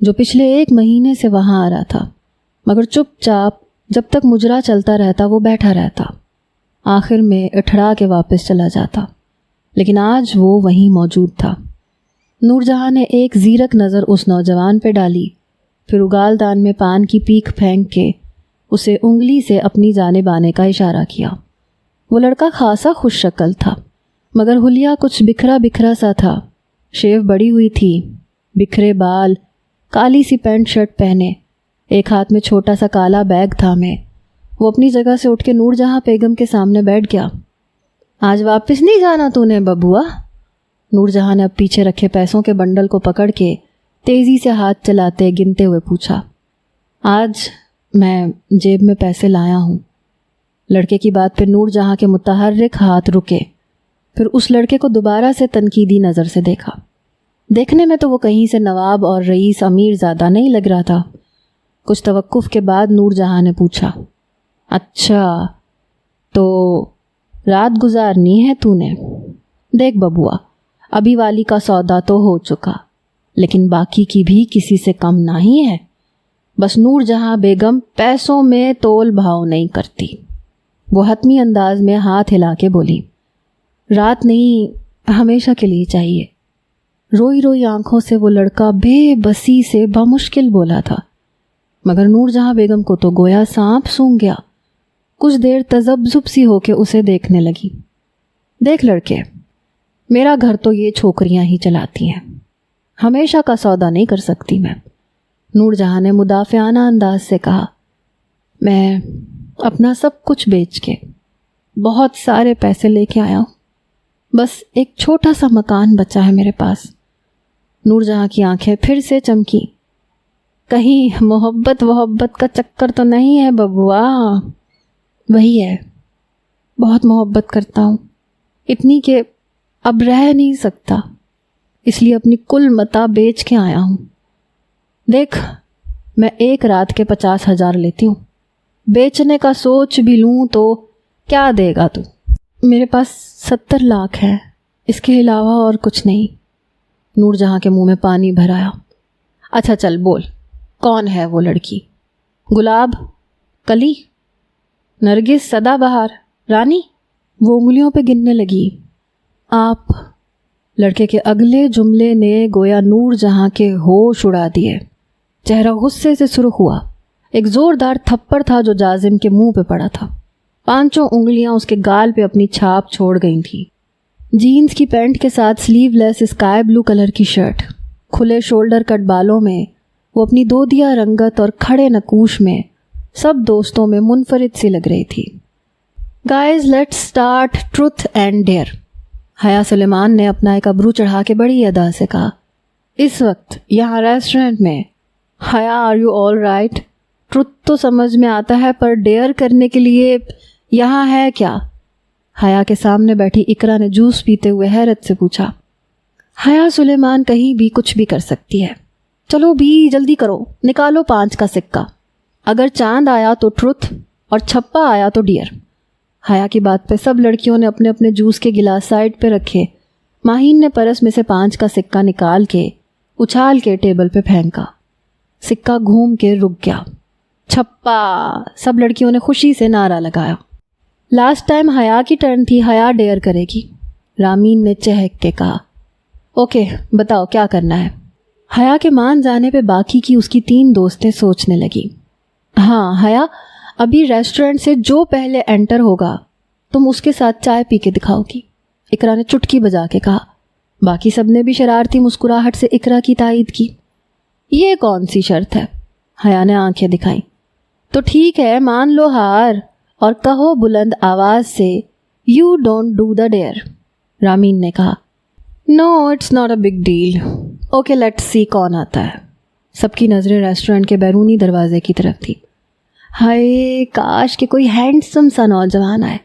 جو پچھلے 1 مہینے سے وہاں آ رہا تھا، مگر چپ چاپ جب تک مجرا چلتا رہتا وہ بیٹھا رہتا، آخر میں اٹھڑا کے واپس چلا جاتا، لیکن آج وہ وہیں موجود تھا۔ نور جہاں نے ایک زیرک نظر اس نوجوان پہ ڈالی، پھر اگال دان میں پان کی پیک پھینک کے اسے انگلی سے اپنی جانب آنے کا اشارہ کیا۔ وہ لڑکا خاصا خوش شکل تھا، مگر حلیہ کچھ بکھرا بکھرا سا تھا، شیو بڑی ہوئی تھی، بکھرے بال، کالی سی پینٹ شرٹ پہنے، ایک ہاتھ میں چھوٹا سا کالا بیگ تھامے وہ اپنی جگہ سے اٹھ کے نور جہاں بیگم کے سامنے بیٹھ گیا۔ آج واپس نہیں جانا تو نے ببوا؟ نور جہاں نے اب پیچھے رکھے پیسوں کے بنڈل کو پکڑ کے تیزی سے ہاتھ چلاتے گنتے ہوئے پوچھا۔ آج میں جیب میں پیسے لایا ہوں۔ لڑکے کی بات پہ نور جہاں کے متحرک ہاتھ رکے، پھر اس لڑکے کو دوبارہ سے تنقیدی نظر سے دیکھا۔ دیکھنے میں تو وہ کہیں سے نواب اور رئیس امیر زیادہ نہیں لگ رہا تھا۔ کچھ توقف کے بعد نور جہاں نے پوچھا، اچھا تو رات گزارنی ہے تو نے؟ دیکھ ببوا، ابھی والی کا سودا تو ہو چکا، لیکن باقی کی بھی کسی سے کم نہیں ہے۔ بس نور جہاں بیگم پیسوں میں تول بھاؤ نہیں کرتی۔ وہ حتمی انداز میں ہاتھ ہلا کے بولی، رات نہیں، ہمیشہ کے لیے چاہیے۔ روئی روئی آنکھوں سے وہ لڑکا بے بسی سے بمشکل بولا تھا، مگر نور جہاں بیگم کو تو گویا سانپ سونگھ گیا۔ کچھ دیر تذبذب سی ہو کے اسے دیکھنے لگی۔ دیکھ لڑکے، میرا گھر تو یہ چھوکریاں ہی چلاتی ہیں، ہمیشہ کا سودا نہیں کر سکتی میں۔ نور جہاں نے مدافعانہ انداز سے کہا، میں اپنا سب کچھ بیچ کے بہت سارے پیسے لے کے آیا ہوں، بس ایک چھوٹا سا مکان بچا ہے میرے پاس۔ نور جہاں کی آنکھیں پھر سے چمکی۔ کہیں محبت کا چکر تو نہیں ہے ببوا؟ وہی ہے، بہت محبت کرتا ہوں، اتنی کہ اب رہ نہیں سکتا، اس لیے اپنی کل متاع بیچ کے آیا ہوں۔ دیکھ، میں ایک رات کے 50,000 لیتی ہوں، بیچنے کا سوچ بھی لوں تو کیا دے گا تو؟ میرے پاس 70 لاکھ ہے، اس کے علاوہ اور کچھ نہیں۔ نور جہاں کے منہ میں پانی بھر آیا۔ اچھا چل بول، کون ہے وہ لڑکی؟ گلاب، کلی، نرگس، سدا بہار، رانی؟ وہ انگلیوں پہ گننے لگی۔ آپ؟ لڑکے کے اگلے جملے نے گویا نور جہاں کے ہوش اڑا دیے۔ چہرہ غصے سے سرخ ہوا۔ ایک زوردار تھپڑ تھا جو جازم کے منہ پہ پڑا تھا۔ 5 انگلیاں اس کے گال پہ اپنی چھاپ چھوڑ گئی تھیں۔ جینز کی پینٹ کے ساتھ سلیو لیس اسکائی بلو کلر کی شرٹ، کھلے شولڈر کٹ بالوں میں وہ اپنی دودیا رنگت اور کھڑے نکوش میں سب دوستوں میں منفرد سی لگ رہی تھی۔ Guys let's start truth and dear, حیا سلیمان نے اپنا ایک ابرو چڑھا کے بڑی ادا سے کہا۔ اس وقت یہاں ریسٹورنٹ میں Haya, are you all right? Truth تو سمجھ میں آتا ہے، پر ڈیئر کرنے کے لیے یہاں ہے کیا؟ حیا کے سامنے بیٹھی اقرا نے جوس پیتے ہوئے حیرت سے پوچھا۔ حیا سلیمان کہیں بھی کچھ بھی کر سکتی ہے۔ چلو بھی جلدی کرو، نکالو 5 کا سکہ، اگر چاند آیا تو ٹروتھ اور چھپا آیا تو ڈیئر۔ حیا کی بات پہ سب لڑکیوں نے اپنے اپنے جوس کے گلاس سائڈ پہ رکھے۔ ماہین نے پرس میں سے 5 کا سکہ نکال کے اچھال کے ٹیبل پہ پھینکا۔ سکہ گھوم کے رک گیا۔ چھپا! سب لڑکیوں نے خوشی سے نعرہ لگایا۔ لاسٹ ٹائم حیا کی ٹرن تھی، حیا ڈیئر کرے گی، رامین نے چہک کے کہا۔ اوکے بتاؤ کیا کرنا ہے؟ حیا کے مان جانے پہ باقی کی اس کی 3 دوستیں سوچنے لگی۔ ہاں حیا، ابھی ریسٹورنٹ سے جو پہلے انٹر ہوگا تم اس کے ساتھ چائے پی کے دکھاؤ گی، اقرا نے چٹکی بجا کے کہا۔ باقی سب نے بھی شرارتی مسکراہٹ سے اقرا کی تائید کی۔ یہ کون سی شرط ہے؟ حیا نے آنکھیں دکھائیں۔ تو ٹھیک ہے، مان لو ہار اور کہو بلند آواز سے you don't do the dare, Ramin نے کہا۔ No it's not a big deal, okay let's see کون آتا ہے۔ سب کی نظریں ریسٹورنٹ کے بیرونی دروازے کی طرف تھی۔ ہائے کاش کہ کوئی ہینڈسم سا نوجوان آئے،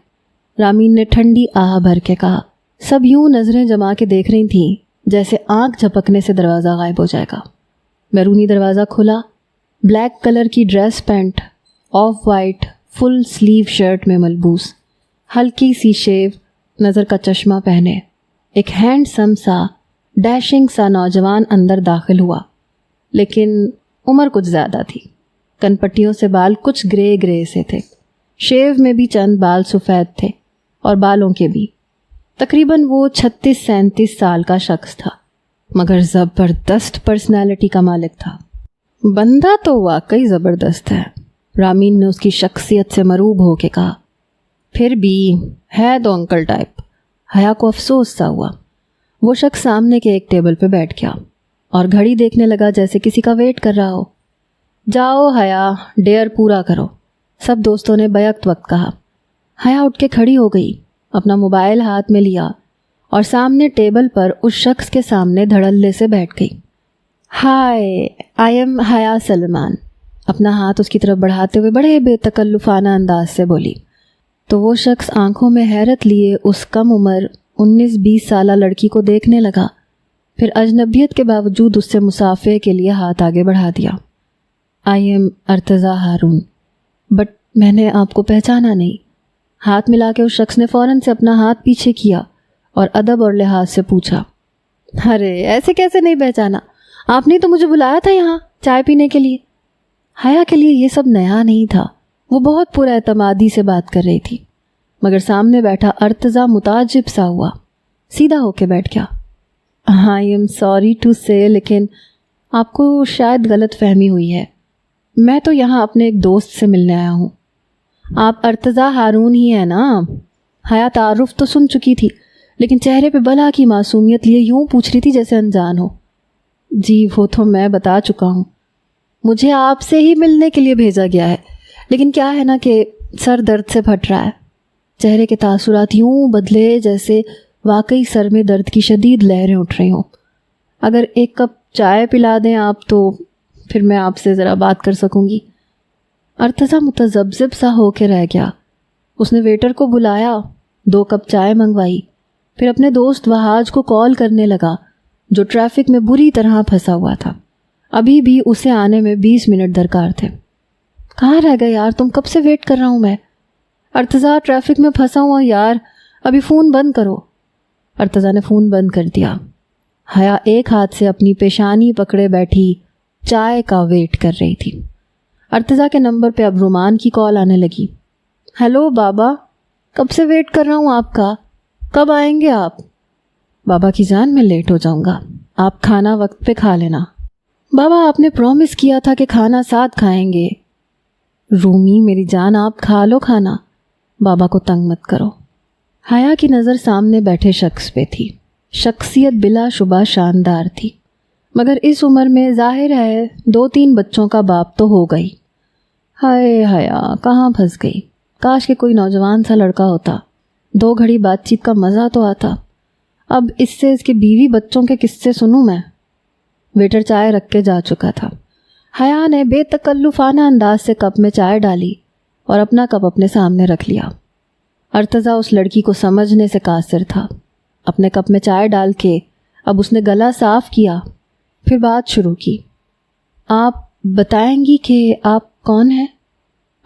رامین نے ٹھنڈی آہ بھر کے کہا۔ سب یوں نظریں جما کے دیکھ رہی تھیں جیسے آنکھ جھپکنے سے دروازہ غائب ہو جائے گا۔ بیرونی دروازہ کھلا۔ بلیک کلر کی dress pant, off white full sleeve shirt میں ملبوس، ہلکی سی شیو، نظر کا چشمہ پہنے ایک ہینڈسم سا ڈیشنگ سا نوجوان اندر داخل ہوا۔ لیکن عمر کچھ زیادہ تھی. کن پٹیوں سے بال کچھ گرے گرے سے تھے. شیو میں بھی چند بال سفید تھے اور بالوں کے بھی. تقریباً وہ 36-37 سال کا شخص تھا، مگر زبردست پرسنالٹی کا مالک تھا. بندہ تو واقعی زبردست ہے، رامین نے اس کی شخصیت سے مروب ہو کے کہا. پھر بھی ہے تو انکل ٹائپ. حیا کو افسوس سا ہوا. وہ شخص سامنے کے ایک ٹیبل پہ بیٹھ گیا اور گھڑی دیکھنے لگا جیسے کسی کا ویٹ کر رہا ہو. جاؤ حیا، ڈیئر پورا کرو، سب دوستوں نے بیک وقت کہا. حیا اٹھ کے کھڑی ہو گئی، اپنا موبائل ہاتھ میں لیا اور سامنے ٹیبل پر اس شخص کے سامنے دھڑلے سے بیٹھ گئی. ہائے، آئی ایم حیا سلمان، اپنا ہاتھ اس کی طرف بڑھاتے ہوئے بڑے بے تکلفانہ انداز سے بولی. تو وہ شخص آنکھوں میں حیرت لیے اس کم عمر 19-20 سالہ لڑکی کو دیکھنے لگا، پھر اجنبیت کے باوجود اس سے مصافحے کے لیے ہاتھ آگے بڑھا دیا. I am Irtaza Haroon, but میں نے آپ کو پہچانا نہیں. ہاتھ ملا کے اس شخص نے فوراً سے اپنا ہاتھ پیچھے کیا اور ادب اور لحاظ سے پوچھا. ارے ایسے کیسے نہیں پہچانا؟ آپ نے تو مجھے بلایا تھا یہاں چائے پینے کے لیے. حیا کے لیے یہ سب نیا نہیں تھا. وہ بہت پر اعتمادی سے بات کر رہی تھی، مگر سامنے بیٹھا ارتضیٰ متعجب سا ہوا، سیدھا ہو کے بیٹھ گیا. آئی ایم سوری ٹو سے، لیکن آپ کو شاید غلط فہمی ہوئی ہے. میں تو یہاں اپنے ایک دوست سے ملنے آیا ہوں. آپ ارتضیٰ ہارون ہی ہیں نا؟ حیا تعارف تو سن چکی تھی، لیکن چہرے پہ بلا کی معصومیت لیے یوں پوچھ رہی تھی جیسے انجان ہو. جی وہ تو میں بتا چکا ہوں، مجھے آپ سے ہی ملنے کے لیے بھیجا گیا ہے، لیکن کیا ہے نا کہ سر درد سے پھٹ رہا ہے. چہرے کے تاثرات یوں بدلے جیسے واقعی سر میں درد کی شدید لہریں اٹھ رہی ہوں. اگر ایک کپ چائے پلا دیں آپ تو پھر میں آپ سے ذرا بات کر سکوں گی. ارتضیٰ متذبذب سا ہو کے رہ گیا. اس نے ویٹر کو بلایا، 2 کپ چائے منگوائی، پھر اپنے دوست وہاج کو کال کرنے لگا جو ٹریفک میں بری طرح پھنسا ہوا تھا. ابھی بھی اسے آنے میں 20 منٹ درکار تھے. کہاں رہ گئے یار، تم کب سے ویٹ کر رہا ہوں میں. ارتضیٰ ٹریفک میں پھنسا ہوا یار، ابھی فون بند کرو. ارتضیٰ نے فون بند کر دیا. حیا ایک ہاتھ سے اپنی پیشانی پکڑے بیٹھی چائے کا ویٹ کر رہی تھی. ارتضیٰ کے نمبر پہ اب رومان کی کال آنے لگی. ہیلو بابا، کب سے ویٹ کر رہا ہوں آپ کا، کب آئیں گے آپ؟ بابا کی جان میں لیٹ ہو جاؤں گا، آپ کھانا وقت پہ کھا لینا. بابا آپ نے پرومس کیا تھا کہ کھانا ساتھ کھائیں گے. رومی میری جان آپ کھا لو کھانا، بابا کو تنگ مت کرو. حیا کی نظر سامنے بیٹھے شخص پہ تھی. شخصیت بلا شبہ شاندار تھی، مگر اس عمر میں ظاہر ہے 2-3 بچوں کا باپ تو ہو گئی. ہائے حیا کہاں پھنس گئی. کاش کہ کوئی نوجوان سا لڑکا ہوتا، 2 گھڑی بات چیت کا مزہ تو آتا. اب اس سے اس کے بیوی بچوں کے قصے سنوں میں. ویٹر چائے رکھ کے جا چکا تھا. حیا نے بے تکلفانہ انداز سے کپ میں چائے ڈالی اور اپنا کپ اپنے سامنے رکھ لیا. ارتضیٰ اس لڑکی کو سمجھنے سے قاصر تھا. اپنے کپ میں چائے ڈال کے اب اس نے گلا صاف کیا، پھر بات شروع کی. آپ بتائیں گی کہ آپ کون ہیں؟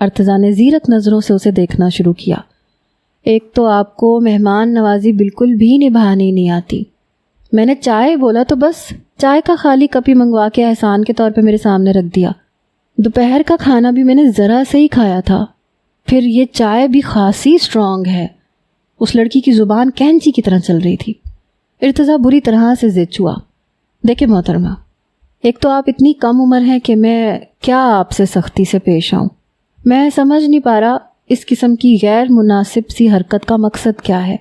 ارتضیٰ نے زیرک نظروں سے اسے دیکھنا شروع کیا. ایک تو آپ کو مہمان نوازی بالکل بھی نبھانی نہیں آتی. میں نے چائے بولا تو بس چائے کا خالی کپ ہی منگوا کے احسان کے طور پہ میرے سامنے رکھ دیا. دوپہر کا کھانا بھی میں نے ذرا سے ہی کھایا تھا، پھر یہ چائے بھی خاصی اسٹرانگ ہے. اس لڑکی کی زبان کینچی کی طرح چل رہی تھی. ارتضیٰ بری طرح سے زچ ہوا. دیکھیں محترمہ، ایک تو آپ اتنی کم عمر ہیں کہ میں کیا آپ سے سختی سے پیش آؤں. میں سمجھ نہیں پا رہا اس قسم کی غیر مناسب سی حرکت کا مقصد کیا ہے.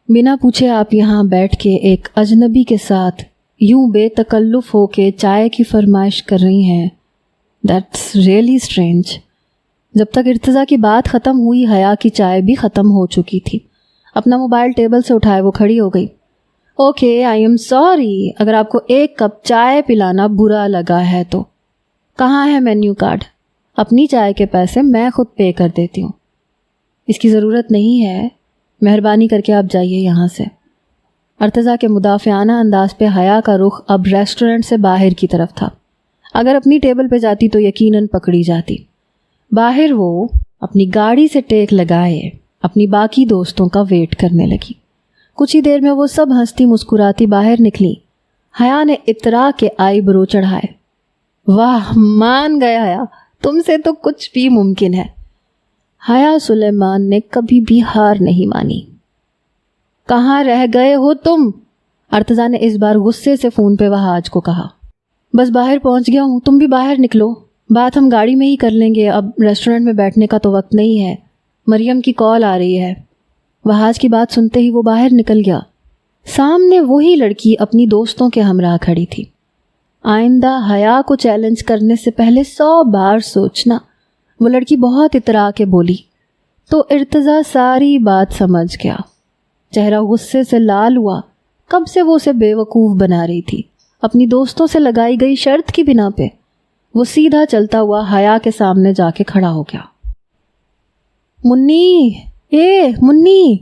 بنا پوچھے آپ یہاں بیٹھ کے ایک اجنبی کے ساتھ یوں بے تکلف ہو کے چائے کی فرمائش کر رہی ہیں. That's really strange. جب تک ارتضیٰ کی بات ختم ہوئی حیا کی چائے بھی ختم ہو چکی تھی. اپنا موبائل ٹیبل سے اٹھائے وہ کھڑی ہو گئی. اوکے آئی ایم سوری، اگر آپ کو 1 کپ چائے پلانا برا لگا ہے تو کہاں ہے مینیو کارڈ؟ اپنی چائے کے پیسے میں خود پے کر دیتی ہوں. اس کی ضرورت نہیں ہے، مہربانی کر کے آپ جائیے یہاں سے. ارتضیٰ کے مدافعانہ انداز پہ حیا کا رخ اب ریسٹورنٹ سے باہر کی طرف تھا. اگر اپنی ٹیبل پہ جاتی تو یقیناً پکڑی جاتی. باہر وہ اپنی گاڑی سے ٹیک لگائے اپنی باقی دوستوں کا ویٹ کرنے لگی. کچھ ہی دیر میں وہ سب ہنستی مسکراتی باہر نکلی. حیا نے اطراء کے آئی برو چڑھائے. واہ مان گیا حیا، تم سے تو کچھ بھی ممکن ہے۔ حیا سلیمان نے کبھی بھی ہار نہیں مانی۔ کہاں رہ گئے ہو تم؟ ارتضیٰ نے اس بار غصے سے فون پہ وہاج کو کہا۔ بس باہر پہنچ گیا ہوں، تم بھی باہر نکلو، بات ہم گاڑی میں ہی کر لیں گے، اب ریسٹورنٹ میں بیٹھنے کا تو وقت نہیں ہے، مریم کی کال آ رہی ہے۔ وہاج کی بات سنتے ہی وہ باہر نکل گیا۔ سامنے وہی لڑکی اپنی دوستوں کے ہمراہ کھڑی تھی۔ آئندہ حیا کو چیلنج کرنے سے پہلے 100 بار سوچنا۔ وہ لڑکی بہت اترا کے بولی تو ارتضیٰ ساری بات سمجھ گیا۔ چہرہ غصے سے لال ہوا، کب سے وہ اسے بے وقوف بنا رہی تھی، اپنی دوستوں سے لگائی گئی شرط کی بنا پہ۔ وہ سیدھا چلتا ہوا حیا کے سامنے جا کے کھڑا ہو گیا۔ منی، اے منی!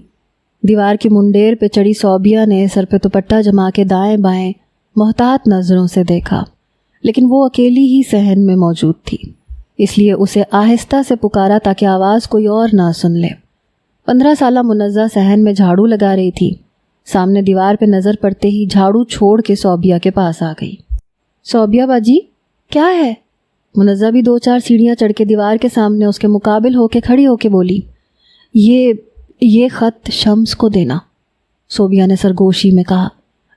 دیوار کی منڈیر پہ چڑھی صوبیہ نے سر پہ دوپٹہ جما کے دائیں بائیں محتاط نظروں سے دیکھا، لیکن وہ اکیلی ہی صحن میں موجود تھی، اس لیے اسے آہستہ سے پکارا تاکہ آواز کوئی اور نہ سن لے۔ 15 سالہ منزہ صحن میں جھاڑو لگا رہی تھی۔ سامنے دیوار پہ نظر پڑتے ہی جھاڑو چھوڑ کے صوبیہ کے پاس آ گئی۔ صوبیہ باجی کیا ہے؟ منزہ بھی 2-4 سیڑھیاں چڑھ کے دیوار کے سامنے اس کے مقابل ہو کے کھڑی ہو کے بولی، یہ خط شمس کو دینا۔ صوبیہ نے سرگوشی میں کہا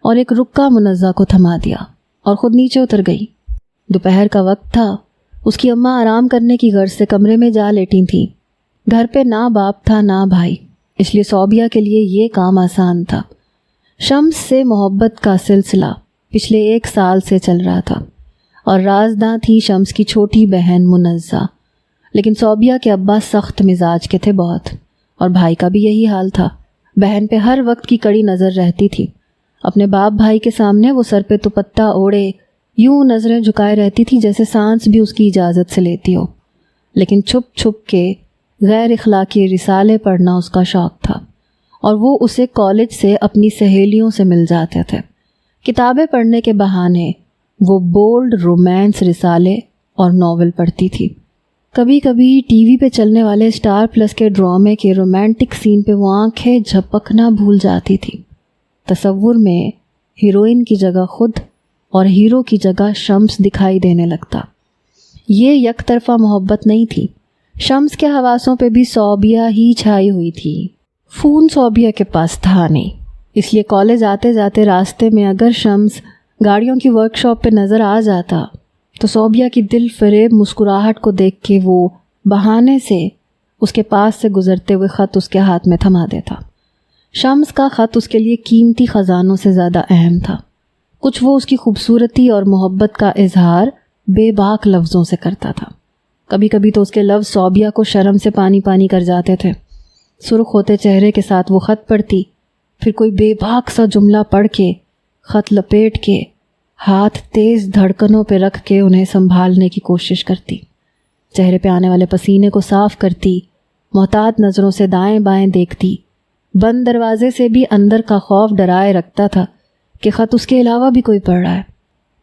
اور ایک رکا منزہ کو تھما دیا اور خود نیچے اتر گئی۔ دوپہر کا وقت تھا، اس کی اماں آرام کرنے کی غرض سے کمرے میں جا لیٹی تھیں۔ گھر پہ نہ باپ تھا نہ بھائی، اس لیے صوبیہ کے لیے یہ کام آسان تھا۔ شمس سے محبت کا سلسلہ پچھلے 1 سال سے چل رہا تھا اور رازداں تھی شمس کی چھوٹی بہن منزہ، لیکن صوبیہ کے ابا سخت مزاج کے تھے بہت، اور بھائی کا بھی یہی حال تھا۔ بہن پہ ہر وقت کی کڑی نظر رہتی تھی۔ اپنے باپ بھائی کے سامنے وہ سر پہ دوپٹہ اوڑھے یوں نظریں جھکائے رہتی تھی جیسے سانس بھی اس کی اجازت سے لیتی ہو، لیکن چھپ چھپ کے غیر اخلاقی رسالے پڑھنا اس کا شوق تھا، اور وہ اسے کالج سے اپنی سہیلیوں سے مل جاتے تھے۔ کتابیں پڑھنے کے بہانے وہ بولڈ رومانس رسالے اور ناول پڑھتی تھی۔ کبھی کبھی ٹی وی پہ چلنے والے اسٹار پلس کے ڈرامے کے رومانٹک سین پہ وہ آنکھیں جھپکنا بھول جاتی تھی۔ تصور میں ہیروئن کی جگہ خود اور ہیرو کی جگہ شمس دکھائی دینے لگتا۔ یہ یک طرفہ محبت نہیں تھی، شمس کے حواسوں پہ بھی صوبیہ ہی چھائی ہوئی تھی۔ فون صوبیہ کے پاس تھا نہیں، اس لیے کالج آتے جاتے راستے میں اگر شمس گاڑیوں کی ورک شاپ پہ نظر آ جاتا تو صوبیہ کی دل فریب مسکراہٹ کو دیکھ کے وہ بہانے سے اس کے پاس سے گزرتے ہوئے خط اس کے ہاتھ میں تھما دیتا۔ شمس کا خط اس کے لیے قیمتی خزانوں سے زیادہ اہم تھا۔ کچھ وہ اس کی خوبصورتی اور محبت کا اظہار بے باک لفظوں سے کرتا تھا۔ کبھی کبھی تو اس کے لفظ صوبیہ کو شرم سے پانی پانی کر جاتے تھے۔ سرخ ہوتے چہرے کے ساتھ وہ خط پڑھتی، پھر کوئی بے باک سا جملہ پڑھ کے خط لپیٹ کے ہاتھ تیز دھڑکنوں پہ رکھ کے انہیں سنبھالنے کی کوشش کرتی، چہرے پہ آنے والے پسینے کو صاف کرتی، محتاط نظروں سے دائیں بائیں دیکھتی۔ بند دروازے سے بھی اندر کا خوف ڈرائے رکھتا تھا کہ خط اس کے علاوہ بھی کوئی پڑھ رہا ہے۔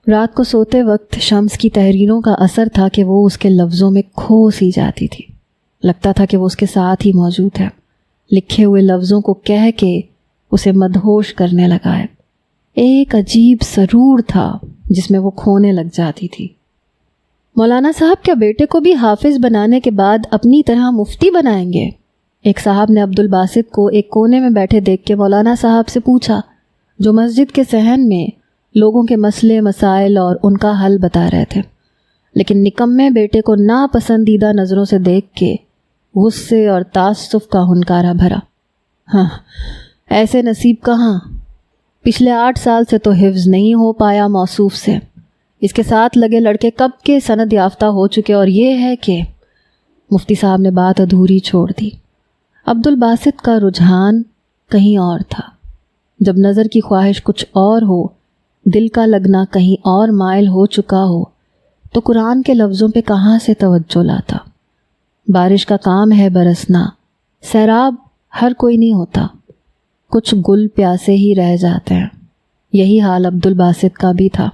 رات کو سوتے وقت شمس کی تحریروں کا اثر تھا کہ وہ اس کے لفظوں میں کھو سی جاتی تھی، لگتا تھا کہ وہ اس کے ساتھ ہی موجود ہے، لکھے ہوئے لفظوں کو کہہ کے اسے مدہوش کرنے لگا ہے۔ ایک عجیب سرور تھا جس میں وہ کھونے لگ جاتی تھی۔ مولانا صاحب کیا بیٹے کو بھی حافظ بنانے کے بعد اپنی طرح مفتی بنائیں گے؟ ایک صاحب نے عبدالباسط کو ایک کونے میں بیٹھے دیکھ کے مولانا صاحب سے پوچھا، جو مسجد کے صحن میں لوگوں کے مسئلے مسائل اور ان کا حل بتا رہے تھے، لیکن نکمے بیٹے کو ناپسندیدہ نظروں سے دیکھ کے غصے اور تعصب کا ہنکارا بھرا۔ ہاں، ایسے نصیب کہاں، پچھلے 8 سال سے تو حفظ نہیں ہو پایا موصوف سے، اس کے ساتھ لگے لڑکے کب کے سند یافتہ ہو چکے، اور یہ ہے کہ مفتی صاحب نے بات ادھوری چھوڑ دی۔ عبدالباسط کا رجحان کہیں اور تھا۔ جب نظر کی خواہش کچھ اور ہو، دل کا لگنا کہیں اور مائل ہو چکا ہو، تو قرآن کے لفظوں پہ کہاں سے توجہ لاتا؟ بارش کا کام ہے برسنا، سیراب ہر کوئی نہیں ہوتا، کچھ گل پیاسے ہی رہ جاتے ہیں۔ یہی حال عبدالباسط کا بھی تھا۔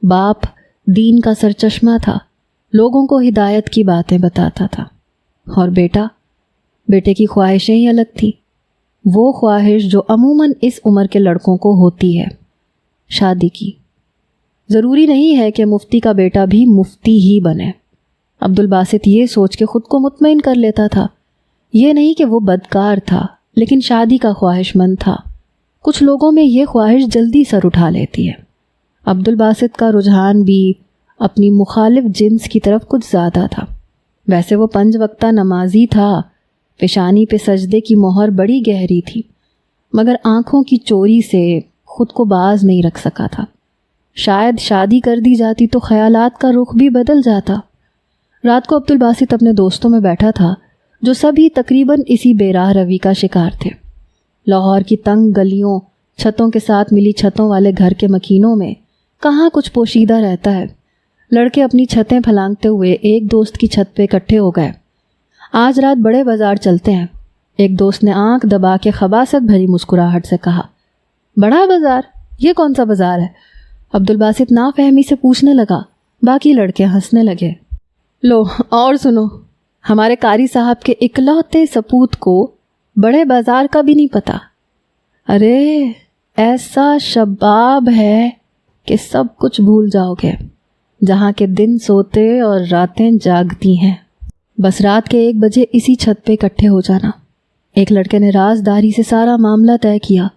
باپ دین کا سرچشمہ تھا، لوگوں کو ہدایت کی باتیں بتاتا تھا، اور بیٹے کی خواہشیں ہی الگ تھی۔ وہ خواہش جو عموماً اس عمر کے لڑکوں کو ہوتی ہے، شادی کی۔ ضروری نہیں ہے کہ مفتی کا بیٹا بھی مفتی ہی بنے۔ عبدالباسط یہ سوچ کے خود کو مطمئن کر لیتا تھا، یہ نہیں کہ وہ بدکار تھا، لیکن شادی کا خواہش مند تھا۔ کچھ لوگوں میں یہ خواہش جلدی سر اٹھا لیتی ہے۔ عبدالباسط کا رجحان بھی اپنی مخالف جنس کی طرف کچھ زیادہ تھا۔ ویسے وہ 5 وقتہ نمازی تھا، پیشانی پہ سجدے کی مہر بڑی گہری تھی، مگر آنکھوں کی چوری سے خود کو باز نہیں رکھ سکا تھا۔ شاید شادی کر دی جاتی تو خیالات کا رخ بھی بدل جاتا۔ رات کو عبدالباسط اپنے دوستوں میں بیٹھا تھا جو سبھی تقریباً اسی بے راہ روی کا شکار تھے۔ لاہور کی تنگ گلیوں، چھتوں کے ساتھ ملی چھتوں والے گھر کے مکینوں میں کہاں کچھ پوشیدہ رہتا ہے۔ لڑکے اپنی چھتیں پھلانگتے ہوئے ایک دوست کی چھت پہ اکٹھے ہو گئے۔ آج رات بڑے بازار چلتے ہیں، ایک دوست نے آنکھ دبا کے خباثت بھری مسکراہٹ سے کہا۔ بڑا بازار؟ یہ کون سا بازار ہے؟ عبدالباسط نافہمی سے پوچھنے لگا۔ باقی لڑکے ہنسنے لگے۔ لو اور سنو، ہمارے قاری صاحب کے اکلوتے سپوت کو بڑے بازار کا بھی نہیں پتا۔ ارے ایسا شباب ہے کہ سب کچھ بھول جاؤ گے، جہاں کے دن سوتے اور راتیں جاگتی ہیں۔ بس رات کے 1 بجے اسی چھت پہ اکٹھے ہو جانا۔ ایک لڑکے نے رازداری سے سارا معاملہ طے کیا۔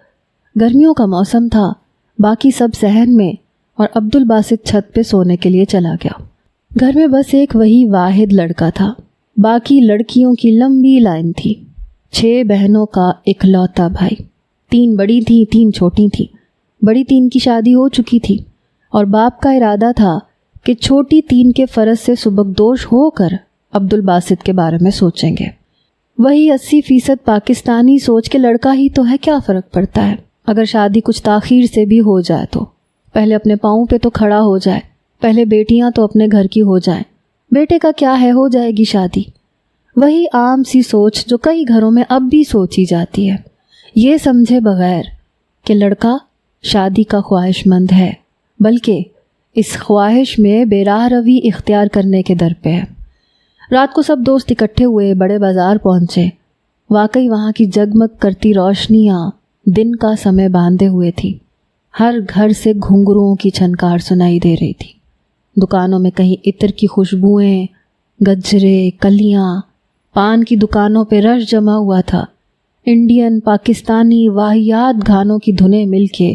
گرمیوں کا موسم تھا، باقی سب صحن میں، اور عبدالباسط چھت پہ سونے کے لیے چلا گیا۔ گھر میں بس ایک وہی واحد لڑکا تھا، باقی لڑکیوں کی لمبی لائن تھی۔ 6 بہنوں کا اکلوتا بھائی، 3 بڑی تھیں، 3 چھوٹی تھیں۔ بڑی 3 کی شادی ہو چکی تھی اور باپ کا ارادہ تھا کہ چھوٹی 3 کے فرض سے سبکدوش ہو کر عبدالباسط کے بارے میں سوچیں گے۔ وہی 80% پاکستانی سوچ کے لڑکا ہی تو ہے، کیا فرق پڑتا ہے اگر شادی کچھ تاخیر سے بھی ہو جائے تو؟ پہلے اپنے پاؤں پہ تو کھڑا ہو جائے، پہلے بیٹیاں تو اپنے گھر کی ہو جائیں، بیٹے کا کیا ہے، ہو جائے گی شادی۔ وہی عام سی سوچ جو کئی گھروں میں اب بھی سوچی جاتی ہے، یہ سمجھے بغیر کہ لڑکا شادی کا خواہش مند ہے، بلکہ اس خواہش میں بے راہ روی اختیار کرنے کے در پہ ہے۔ رات کو سب دوست اکٹھے ہوئے بڑے بازار پہنچے۔ واقعی وہاں کی جگمگ کرتی روشنیاں دن کا سمے باندھے ہوئے تھی۔ ہر گھر سے گھنگروؤں کی چھنکار سنائی دے رہی تھی۔ دکانوں میں کہیں عطر کی خوشبوئیں، گجرے، کلیاں، پان کی دکانوں پہ رش جمع ہوا تھا۔ انڈین، پاکستانی واہیات گانوں کی دھنیں مل کے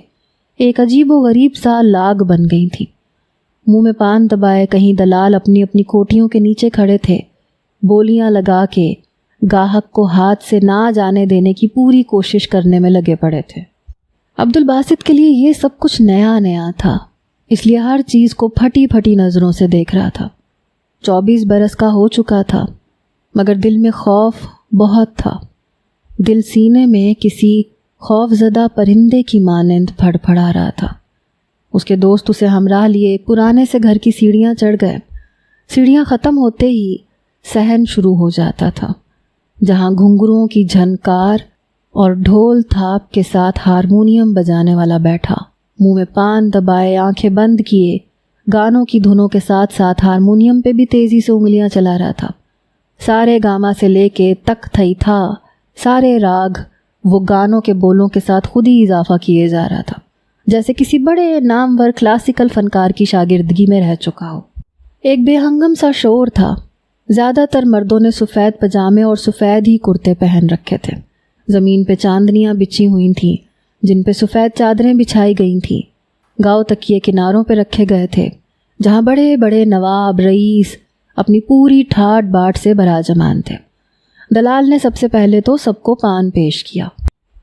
ایک عجیب و غریب سا لاگ بن گئی تھی۔ منہ میں پان دبائے کہیں دلال اپنی اپنی کوٹھیوں کے نیچے کھڑے تھے، بولیاں لگا کے گاہک کو ہاتھ سے نہ جانے دینے کی پوری کوشش کرنے میں لگے پڑے تھے۔ عبدالباسط کے لیے یہ سب کچھ نیا نیا تھا، اس لیے ہر چیز کو پھٹی پھٹی نظروں سے دیکھ رہا تھا۔ 24 برس کا ہو چکا تھا، مگر دل میں خوف بہت تھا۔ دل سینے میں کسی خوف زدہ پرندے کی مانند پھڑ پھڑا رہا تھا۔ اس کے دوست اسے ہمراہ لیے پرانے سے گھر کی سیڑھیاں چڑھ گئے۔ سیڑھیاں ختم ہوتے ہی صحن شروع ہو جاتا تھا، جہاں گھنگروؤں کی جھنکار اور ڈھول تھاپ کے ساتھ ہارمونیم بجانے والا بیٹھا، منہ میں پان دبائے، آنکھیں بند کیے، گانوں کی دھنوں کے ساتھ ساتھ ہارمونیم پہ بھی تیزی سے انگلیاں چلا رہا تھا۔ سارے گاما سے لے کے تک تھئی تھا، سارے راگ وہ گانوں کے بولوں کے ساتھ خود ہی اضافہ کیے جا رہا تھا، جیسے کسی بڑے نامور کلاسیکل فنکار کی شاگردگی میں رہ چکا ہو۔ ایک بے ہنگم سا شور تھا۔ زیادہ تر مردوں نے سفید پجامے اور سفید ہی کرتے پہن رکھے تھے۔ زمین پہ چاندنیاں بچھی ہوئی تھیں جن پہ سفید چادریں بچھائی گئی تھیں۔ گاؤ تکیے کناروں پہ رکھے گئے تھے، جہاں بڑے بڑے نواب، رئیس اپنی پوری ٹھاٹ باٹ سے براجمان تھے۔ دلال نے سب سے پہلے تو سب کو پان پیش کیا۔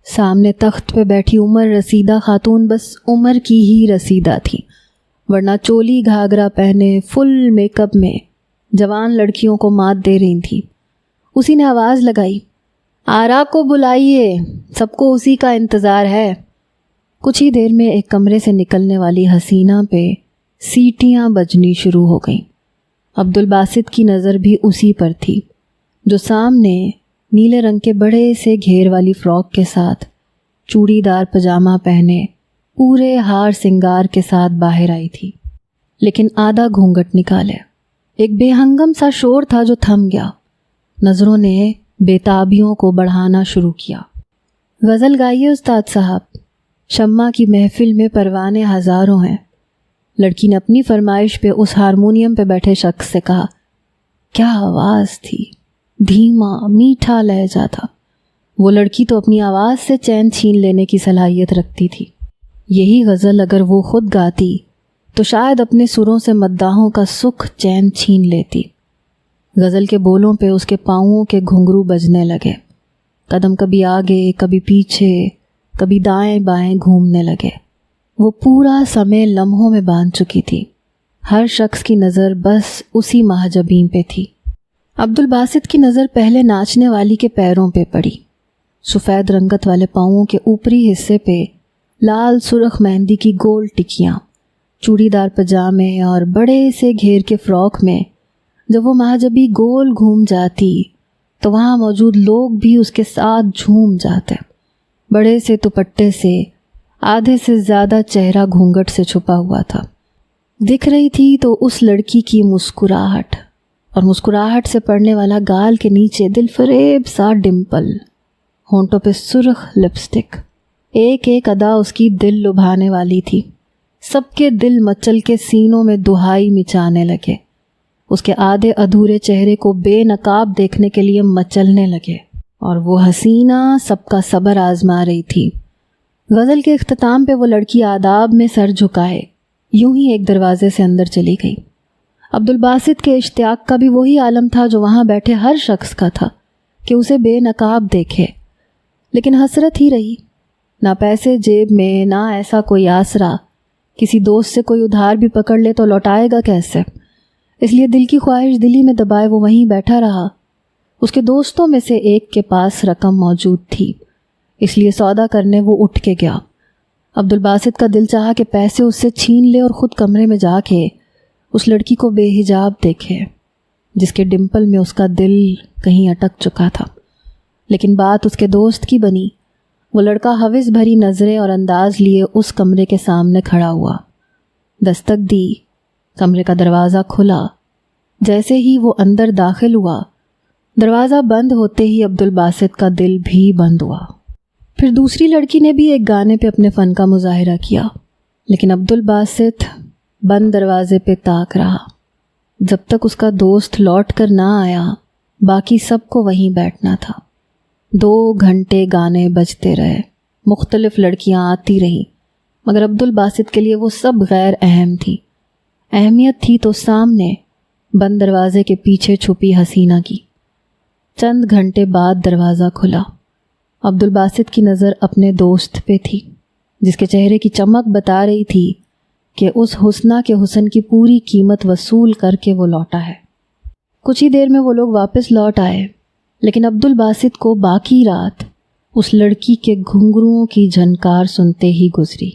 سامنے تخت پہ بیٹھی عمر رسیدہ خاتون بس عمر کی ہی رسیدہ تھی، ورنہ چولی گھاگرا پہنے فل میک اپ میں جوان لڑکیوں کو مات دے رہی تھیں۔ اسی نے آواز لگائی، آرا کو بلائیے، سب کو اسی کا انتظار ہے۔ کچھ ہی دیر میں ایک کمرے سے نکلنے والی حسینہ پہ سیٹیاں بجنی شروع ہو گئیں۔ عبدالباسط کی نظر بھی اسی پر تھی، جو سامنے نیلے رنگ کے بڑے سے گھیر والی فراک کے ساتھ چوڑی دار پجامہ پہنے پورے ہار سنگار کے ساتھ باہر آئی تھی، لیکن آدھا گھونگھٹ نکالے۔ ایک بے ہنگم سا شور تھا جو تھم گیا۔ نظروں نے بےتابیوں کو بڑھانا شروع کیا۔ غزل گائیے استاد صاحب، شمع کی محفل میں پروانے ہزاروں ہیں، لڑکی نے اپنی فرمائش پہ اس ہارمونیم پہ بیٹھے شخص سے کہا۔ کیا آواز تھی، دھیما میٹھا لہجہ تھا۔ وہ لڑکی تو اپنی آواز سے چین چھین لینے کی صلاحیت رکھتی تھی۔ یہی غزل اگر وہ خود گاتی تو شاید اپنے سروں سے مداحوں کا سکھ چین چھین لیتی۔ غزل کے بولوں پہ اس کے پاؤں کے گھنگرو بجنے لگے، قدم کبھی آگے کبھی پیچھے کبھی دائیں بائیں گھومنے لگے۔ وہ پورا سمے لمحوں میں باندھ چکی تھی، ہر شخص کی نظر بس اسی محجبین پہ تھی۔ عبدالباسط کی نظر پہلے ناچنے والی کے پیروں پہ پڑی۔ سفید رنگت والے پاؤں کے اوپری حصے پہ لال سرخ مہندی کی گول ٹکیاں، چوڑی دار پجامے اور بڑے سے گھیر کے فراک میں جب وہ محجبی گول گھوم جاتی تو وہاں موجود لوگ بھی اس کے ساتھ جھوم جاتے۔ بڑے سے دوپٹے سے آدھے سے زیادہ چہرہ گھونگھٹ سے چھپا ہوا تھا۔ دکھ رہی تھی تو اس لڑکی کی مسکراہٹ، اور مسکراہٹ سے پڑنے والا گال کے نیچے دل فریب سا ڈمپل، ہونٹوں پہ سرخ لپسٹک، ایک ایک ادا اس کی دل لبھانے والی تھی۔ سب کے دل مچل کے سینوں میں دہائی مچانے لگے، اس کے آدھے ادھورے چہرے کو بے نقاب دیکھنے کے لیے مچلنے لگے، اور وہ حسینہ سب کا صبر آزما رہی تھی۔ غزل کے اختتام پہ وہ لڑکی آداب میں سر جھکائے یوں ہی ایک دروازے سے اندر چلی گئی۔ عبدالباسط کے اشتیاق کا بھی وہی عالم تھا جو وہاں بیٹھے ہر شخص کا تھا کہ اسے بے نقاب دیکھے، لیکن حسرت ہی رہی، نہ پیسے جیب میں، نہ ایسا کوئی آسرا، کسی دوست سے کوئی ادھار بھی پکڑ لے تو لوٹائے گا کیسے؟ اس لیے دل کی خواہش دلی میں دبائے وہ وہیں بیٹھا رہا۔ اس کے دوستوں میں سے ایک کے پاس رقم موجود تھی، اس لیے سودا کرنے وہ اٹھ کے گیا۔ عبدالباسط کا دل چاہا کہ پیسے اس سے چھین لے اور خود کمرے میں جا کے اس لڑکی کو بے حجاب دیکھے جس کے ڈمپل میں اس کا دل کہیں اٹک چکا تھا، لیکن بات اس کے دوست کی بنی۔ وہ لڑکا حوث بھری نظریں اور انداز لیے اس کمرے کے سامنے کھڑا ہوا، دستک دی، کمرے کا دروازہ کھلا۔ جیسے ہی وہ اندر داخل ہوا، دروازہ بند ہوتے ہی عبدالباسط کا دل بھی بند ہوا۔ پھر دوسری لڑکی نے بھی ایک گانے پہ اپنے فن کا مظاہرہ کیا، لیکن عبدالباسط بند دروازے پہ تاک رہا۔ جب تک اس کا دوست لوٹ کر نہ آیا، باقی سب کو وہیں بیٹھنا تھا۔ 2 گھنٹے گانے بجتے رہے، مختلف لڑکیاں آتی رہیں، مگر عبدالباسط کے لیے وہ سب غیر اہم تھی۔ اہمیت تھی تو سامنے بند دروازے کے پیچھے چھپی حسینہ کی۔ چند گھنٹے بعد دروازہ کھلا۔ عبدالباسط کی نظر اپنے دوست پہ تھی، جس کے چہرے کی چمک بتا رہی تھی کہ اس حسنہ کے حسن کی پوری قیمت وصول کر کے وہ لوٹا ہے۔ کچھ ہی دیر میں وہ لوگ واپس لوٹ آئے، لیکن عبدالباسط کو باقی رات اس لڑکی کے گھنگروؤں کی جھنکار سنتے ہی گزری۔